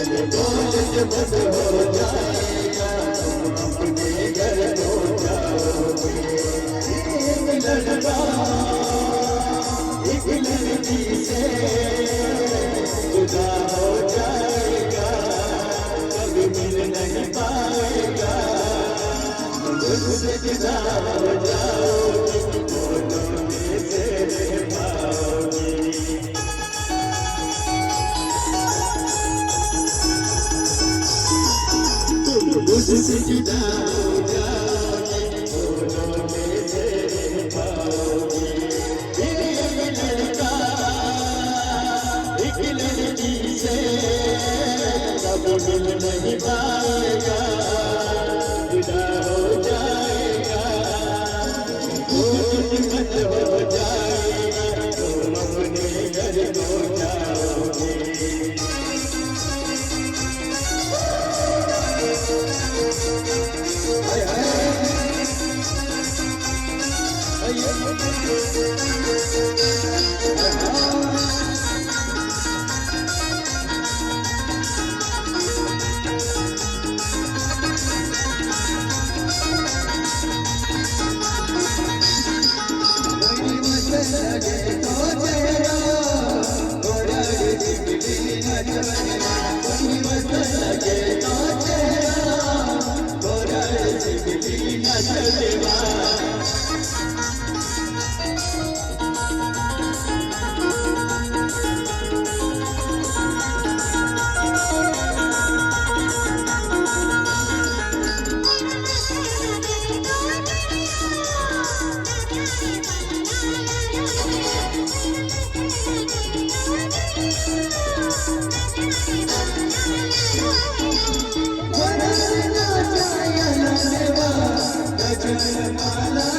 बस हो जाएगा अपने घर हो जाओगे। एक लड़का एक लड़की से जुदा हो जाएगा, कभी मिल नहीं पाएगा। मुझसे जुदा हो जाओगे, दोनों में से रह पाओगे। मुझसे जुदा हो जाओगे, दोनों में से रह पाओगे। एक लड़का एक लड़की से कभी मिल नहीं पाएगा, जुदा हो जाएगा, दूर मत हो जाएगा, तुम अपने घर हो जाओगे। Jai Mala